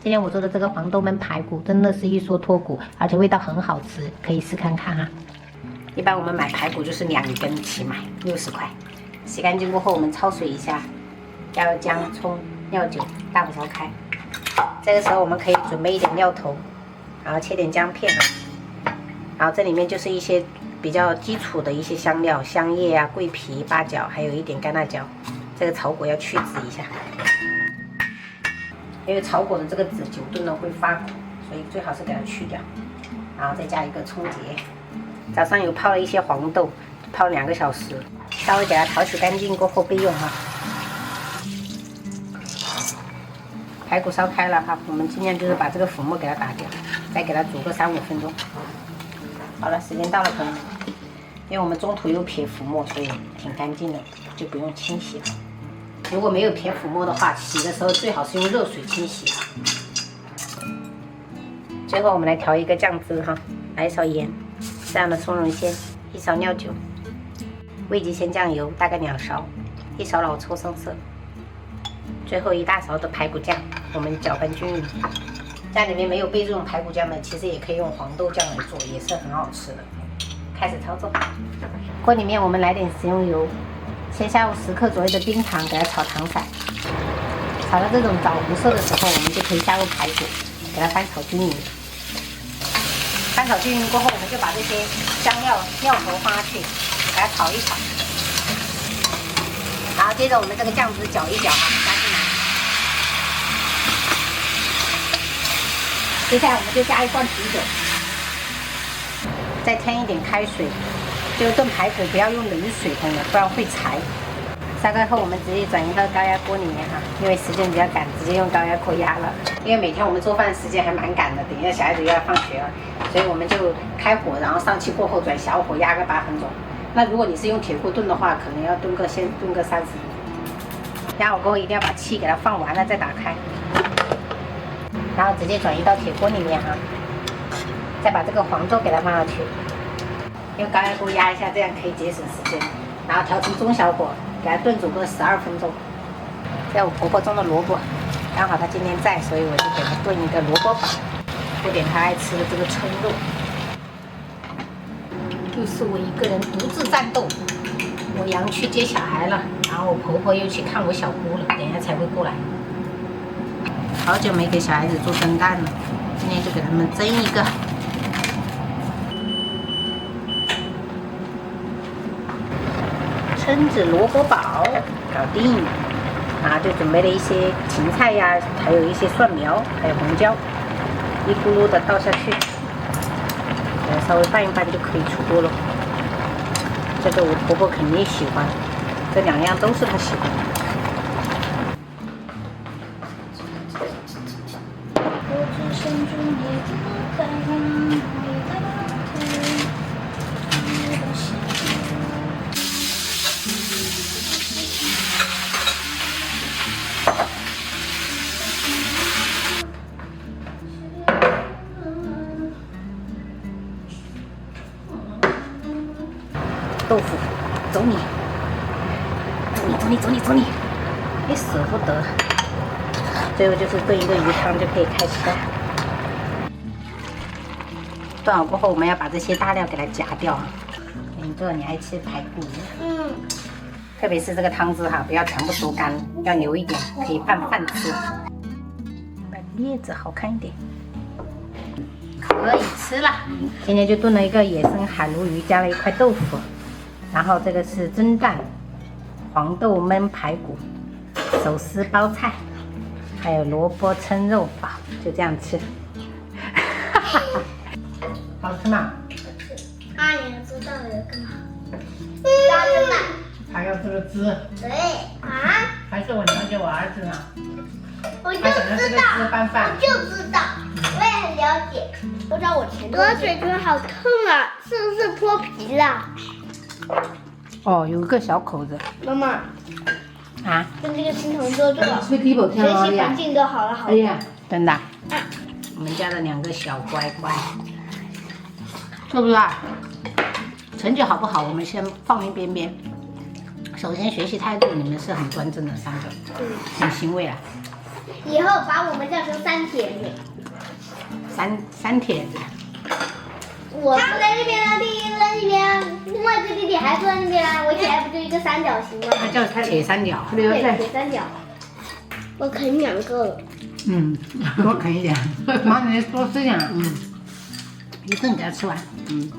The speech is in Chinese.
今天我做的这个黄豆焖排骨真的是一说脱骨，而且味道很好吃，可以试看看哈。一般我们买排骨就是2根起买，60块。洗干净过后，我们焯水一下，加入姜、葱、料酒，大火烧开。这个时候我们可以准备一点料头，然后切点姜片啊，然后这里面就是一些比较基础的一些香料，香叶啊、桂皮、八角，还有一点干辣椒。这个炒果要去籽一下。因为炒果的这个籽久炖了会发苦，所以最好是给它去掉，然后再加一个葱节。早上有泡了一些黄豆，泡2个小时，稍微给它淘洗干净过后备用哈。排骨烧开了哈，我们尽量就是把这个浮沫给它打掉，再给它煮个3、5分钟。好了，时间到了，朋友们，因为我们中途有撇浮沫，所以挺干净的，就不用清洗了。如果没有撇浮沫的话，洗的时候最好是用热水清洗啊。最后我们来调一个酱汁哈，来一勺盐，这样的松茸鲜，1勺料酒，味极鲜酱油大概2勺，1勺老抽生色，最后1大勺的排骨酱，我们搅拌均匀。家里面没有备这种排骨酱的，其实也可以用黄豆酱来做，也是很好吃的。开始操作，锅里面我们来点食用油。先下入10克左右的冰糖，给它炒糖色。炒到这种枣红色的时候，我们就可以下入排骨，给它翻炒均匀。翻炒均匀过后，我们就把这些香料料头放下去，给它炒一炒。然后接着我们这个酱汁搅一搅啊，加进来。接下来我们就加1罐啤酒，再添一点开水。这个炖排骨不要用冷水烹的，不然会柴。烧开后，我们直接转移到高压锅里面哈，因为时间比较赶，直接用高压锅压了。因为每天我们做饭时间还蛮赶的，等一下小孩子又要放学了，所以我们就开火，然后上气过后转小火压个8分钟。那如果你是用铁锅炖的话，可能要先炖个30分钟。压好过后一定要把气给它放完了再打开，然后直接转移到铁锅里面哈，再把这个黄豆给它放下去。用高压锅压一下，这样可以节省时间。然后调成中小火，给它炖煮个12分钟。在我婆婆种的萝卜，刚好她今天在，所以我就给她炖一个萝卜煲，炖点她爱吃的这个蛏肉。又是我一个人独自战斗。我羊去接小孩了，然后我婆婆又去看我小姑了，等一下才会过来。好久没给小孩子做蒸蛋了，今天就给他们蒸一个。蛏子萝卜煲搞定，然后就准备了一些芹菜呀，还有一些蒜苗，还有红椒，一咕噜的倒下去，稍微拌一拌就可以出锅了。这个我婆婆肯定喜欢，这2样都是她喜欢的。豆腐，走你，也舍不得。最后就是炖一个鱼汤就可以开吃了。炖好过后，我们要把这些大料给它夹掉。你做你爱吃排骨，特别是这个汤汁哈，不要全部收干，要留一点，可以拌饭吃。把叶子好看一点，可以吃了。今天就炖了一个野生海鲈鱼，加了1块豆腐。然后这个是蒸蛋、黄豆焖排骨、手撕包菜，还有萝卜蛏肉煲，就这样吃。好吃吗？啊，你要知道的更好。要吃吗？还要这个汁？对啊。还是我了解我儿子呢？我就知道，我就知道，我也很了解。我知道我前我的嘴唇好痛啊，是不是脱皮了？哦，有一个小口子。妈妈，啊？跟这个青铜做做，学习环境都好了好多。真的。我们家的2个小乖乖，是不是啊？成绩好不好，我们先放一边边。首先学习态度，你们是很端正的3个，很欣慰啊。以后把我们叫成三铁子。三铁子。我坐在这边了，弟弟坐在那边，另外一个弟弟还坐在那边啊。我姐还不就一个三角形吗？它叫铁三角。对，铁三角。我啃2个了。嗯，多啃一点，妈，你多吃点。嗯，一顿给它吃完。嗯。